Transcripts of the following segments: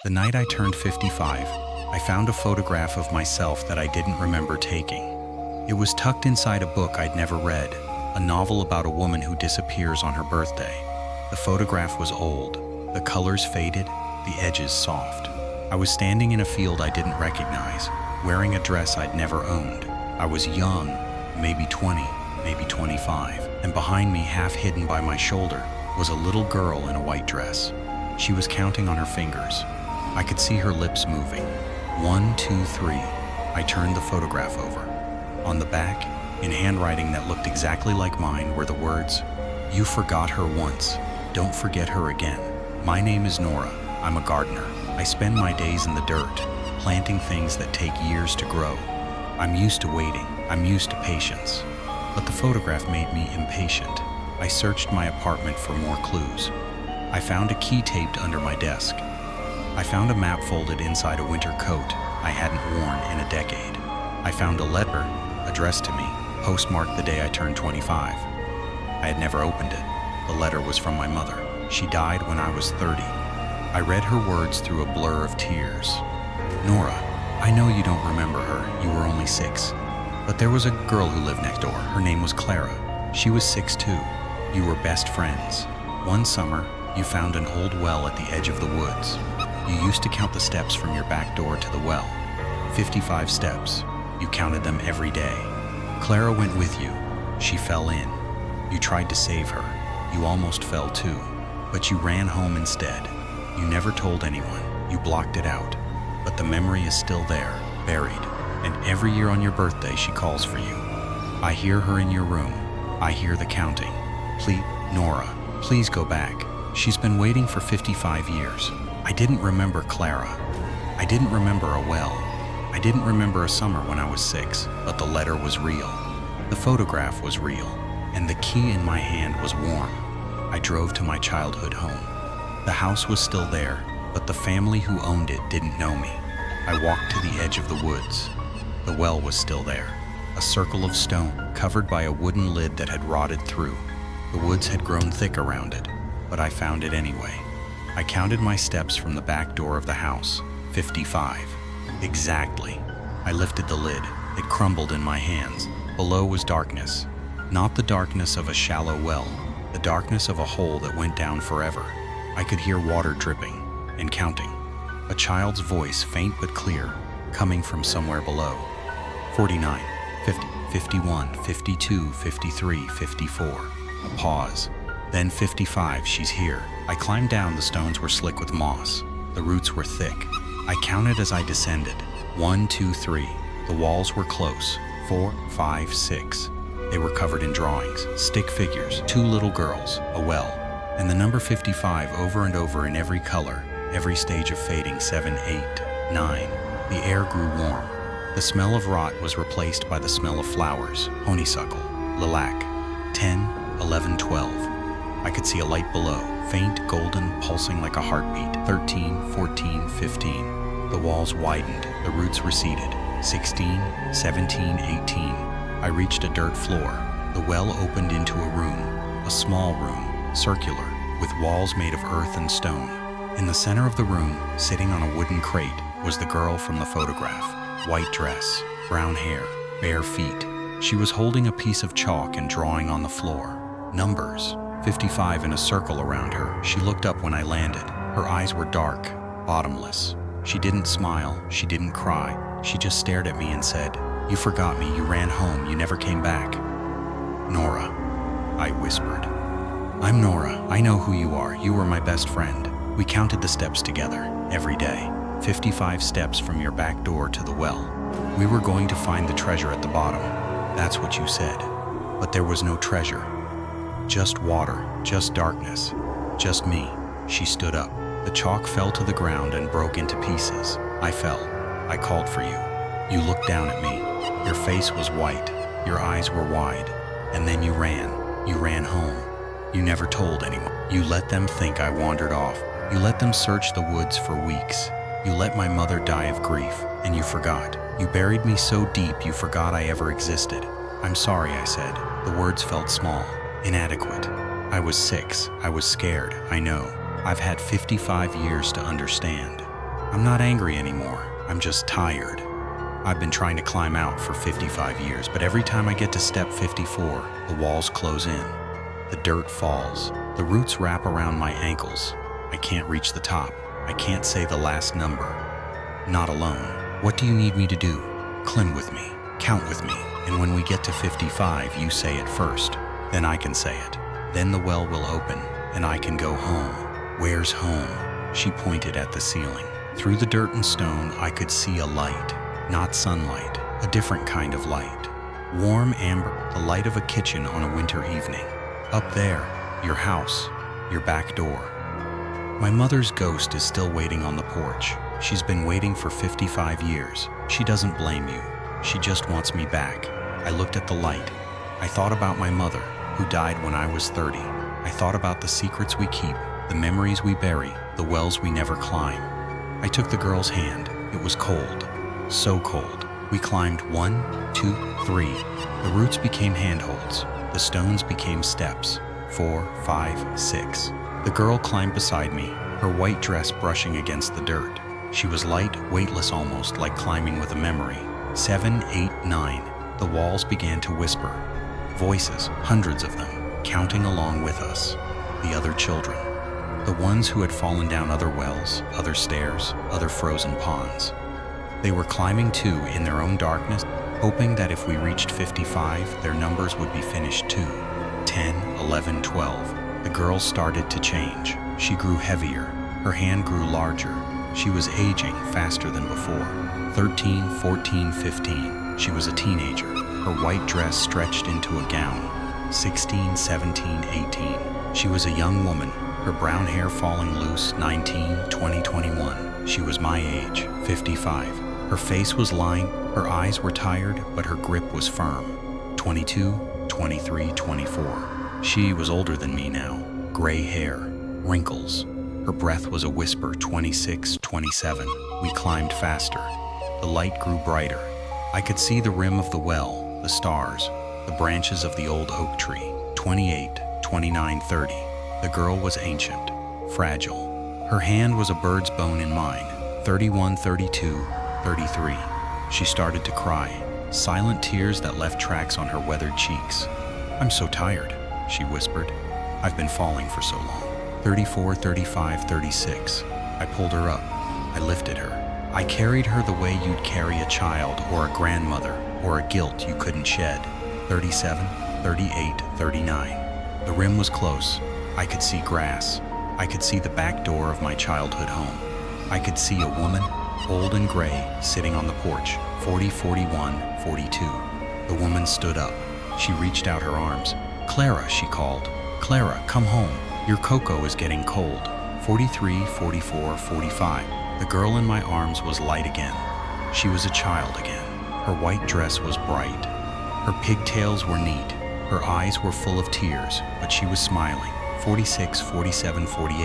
The night I turned 55, I found a photograph of myself that I didn't remember taking. It was tucked inside a book I'd never read, a novel about a woman who disappears on her birthday. The photograph was old, the colors faded, the edges soft. I was standing in a field I didn't recognize, wearing a dress I'd never owned. I was young, maybe 20, maybe 25, and behind me, half hidden by my shoulder, was a little girl in a white dress. She was counting on her fingers. I could see her lips moving. 1, 2, 3. I turned the photograph over. On the back, in handwriting that looked exactly like mine, were the words, "You forgot her once. Don't forget her again. My name is Nora. I'm a gardener. I spend my days in the dirt, planting things that take years to grow. I'm used to waiting. I'm used to patience." But the photograph made me impatient. I searched my apartment for more clues. I found a key taped under my desk. I found a map folded inside a winter coat I hadn't worn in a decade. I found a letter addressed to me, postmarked the day I turned 25. I had never opened it. The letter was from my mother. She died when I was 30. I read her words through a blur of tears. "Nora, I know you don't remember her. You were only 6. But there was a girl who lived next door. Her name was Clara. She was 6 too. You were best friends. One summer, you found an old well at the edge of the woods. You used to count the steps from your back door to the well. 55 steps. You counted them every day. Clara went with you. She fell in. You tried to save her. You almost fell too. But you ran home instead. You never told anyone. You blocked it out. But the memory is still there, buried. And every year on your birthday, she calls for you. I hear her in your room. I hear the counting. Please, Nora, please go back. She's been waiting for 55 years. I didn't remember Clara. I didn't remember a well. I didn't remember a summer when I was 6, but the letter was real. The photograph was real, and the key in my hand was warm. I drove to my childhood home. The house was still there, but the family who owned it didn't know me. I walked to the edge of the woods. The well was still there, a circle of stone covered by a wooden lid that had rotted through. The woods had grown thick around it, but I found it anyway. I counted my steps from the back door of the house, 55. Exactly. I lifted the lid. It crumbled in my hands. Below was darkness. Not the darkness of a shallow well, the darkness of a hole that went down forever. I could hear water dripping and counting. A child's voice, faint but clear, coming from somewhere below. 49, 50, 51, 52, 53, 54. A pause. Then 55, she's here. I climbed down. The stones were slick with moss. The roots were thick. I counted as I descended. 1, 2, 3. The walls were close. 4, 5, 6. They were covered in drawings, stick figures, 2 little girls, a well, and the number 55 over and over in every color, every stage of fading. 7, 8, 9. The air grew warm. The smell of rot was replaced by the smell of flowers, honeysuckle, lilac. 10, 11, 12. I could see a light below, faint, golden, pulsing like a heartbeat. 13, 14, 15. The walls widened, the roots receded. 16, 17, 18. I reached a dirt floor. The well opened into a room, a small room, circular, with walls made of earth and stone. In the center of the room, sitting on a wooden crate, was the girl from the photograph. White dress, brown hair, bare feet. She was holding a piece of chalk and drawing on the floor. Numbers, 55 in a circle around her. She looked up when I landed. Her eyes were dark, bottomless. She didn't smile, she didn't cry. She just stared at me and said, "You forgot me, you ran home, you never came back." "Nora," I whispered. "I'm Nora, I know who you are, you were my best friend. We counted the steps together, every day. 55 steps from your back door to the well. We were going to find the treasure at the bottom. That's what you said. But there was no treasure. Just water, just darkness, just me." She stood up. The chalk fell to the ground and broke into pieces. I fell. I called for you. You looked down at me. Your face was white. Your eyes were wide. And then you ran. You ran home. You never told anyone. You let them think I wandered off. You let them search the woods for weeks. You let my mother die of grief, and you forgot. You buried me so deep you forgot I ever existed. "I'm sorry," I said. The words felt small, inadequate. I was 6. I was scared, I know. I've had 55 years to understand. I'm not angry anymore. I'm just tired. I've been trying to climb out for 55 years, but every time I get to step 54, the walls close in. The dirt falls. The roots wrap around my ankles. I can't reach the top. I can't say the last number. Not alone. What do you need me to do? Climb with me. Count with me. And when we get to 55, you say it first. Then I can say it. Then the well will open, and I can go home. Where's home? She pointed at the ceiling. Through the dirt and stone, I could see a light. Not sunlight, a different kind of light. Warm amber, the light of a kitchen on a winter evening. Up there, your house, your back door. My mother's ghost is still waiting on the porch. She's been waiting for 55 years. She doesn't blame you. She just wants me back. I looked at the light. I thought about my mother, who died when I was 30. I thought about the secrets we keep, the memories we bury, the wells we never climb. I took the girl's hand. It was cold. So cold. We climbed 1, 2, 3. The roots became handholds. The stones became steps. 4, 5, 6. The girl climbed beside me, her white dress brushing against the dirt. She was light, weightless almost, like climbing with a memory. 7, 8, 9. The walls began to whisper. Voices, hundreds of them, counting along with us. The other children. The ones who had fallen down other wells, other stairs, other frozen ponds. They were climbing too in their own darkness, hoping that if we reached 55, their numbers would be finished too. 10, 11, 12. The girl started to change. She grew heavier. Her hand grew larger. She was aging faster than before. 13, 14, 15. She was a teenager. Her white dress stretched into a gown. 16, 17, 18. She was a young woman, her brown hair falling loose. 19, 20, 21. She was my age, 55. Her face was lined, her eyes were tired, but her grip was firm. 22, 23, 24. She was older than me now. Gray hair, wrinkles. Her breath was a whisper. 26, 27. We climbed faster. The light grew brighter. I could see the rim of the well, the stars, the branches of the old oak tree. 28, 29, 30. The girl was ancient, fragile. Her hand was a bird's bone in mine. 31, 32, 33. She started to cry, silent tears that left tracks on her weathered cheeks. I'm so tired, she whispered. I've been falling for so long. 34, 35, 36. I pulled her up. I lifted her. I carried her the way you'd carry a child or a grandmother or a guilt you couldn't shed. 37, 38, 39. The rim was close. I could see grass. I could see the back door of my childhood home. I could see a woman, old and gray, sitting on the porch. 40, 41, 42. The woman stood up. She reached out her arms. Clara, she called. Clara, come home. Your cocoa is getting cold. 43, 44, 45. The girl in my arms was light again. She was a child again. Her white dress was bright. Her pigtails were neat. Her eyes were full of tears, but she was smiling. 46, 47, 48.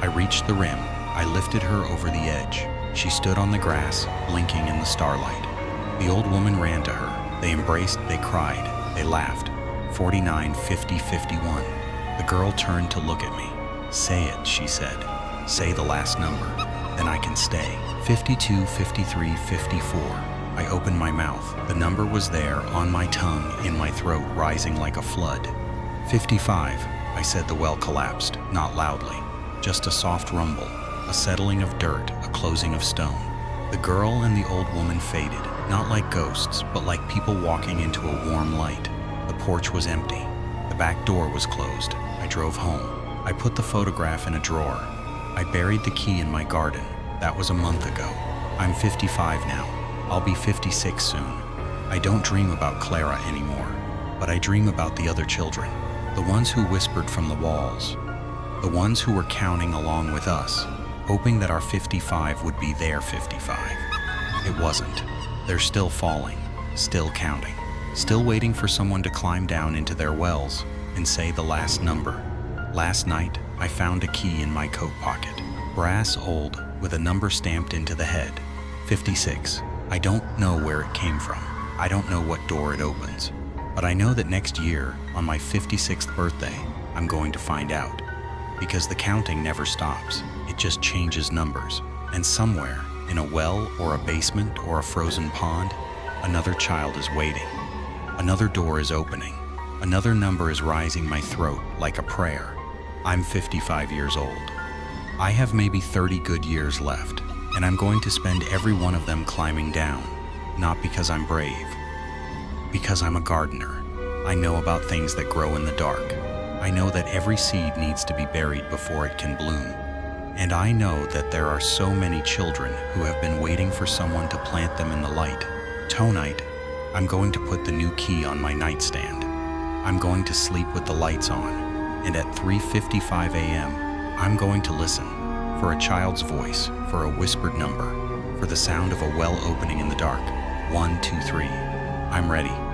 I reached the rim. I lifted her over the edge. She stood on the grass, blinking in the starlight. The old woman ran to her. They embraced, they cried, they laughed. 49, 50, 51. The girl turned to look at me. Say it, she said. Say the last number, then I can stay. 52, 53, 54. I opened my mouth. The number was there, on my tongue, in my throat, rising like a flood. 55, I said. The well collapsed, not loudly. Just a soft rumble, a settling of dirt, a closing of stone. The girl and the old woman faded, not like ghosts, but like people walking into a warm light. The porch was empty. The back door was closed. I drove home. I put the photograph in a drawer. I buried the key in my garden. That was a month ago. I'm 55 now. I'll be 56 soon. I don't dream about Clara anymore, but I dream about the other children, the ones who whispered from the walls, the ones who were counting along with us, hoping that our 55 would be their 55. It wasn't. They're still falling, still counting, still waiting for someone to climb down into their wells and say the last number. Last night, I found a key in my coat pocket. Brass old, with a number stamped into the head. 56. I don't know where it came from. I don't know what door it opens. But I know that next year, on my 56th birthday, I'm going to find out. Because the counting never stops. It just changes numbers. And somewhere, in a well or a basement or a frozen pond, another child is waiting. Another door is opening. Another number is rising my throat like a prayer. I'm 55 years old. I have maybe 30 good years left, and I'm going to spend every one of them climbing down, not because I'm brave, because I'm a gardener. I know about things that grow in the dark. I know that every seed needs to be buried before it can bloom. And I know that there are so many children who have been waiting for someone to plant them in the light. Tonight, I'm going to put the new key on my nightstand. I'm going to sleep with the lights on, and at 3:55 a.m., I'm going to listen for a child's voice, for a whispered number, for the sound of a well opening in the dark. 1, 2, 3. I'm ready.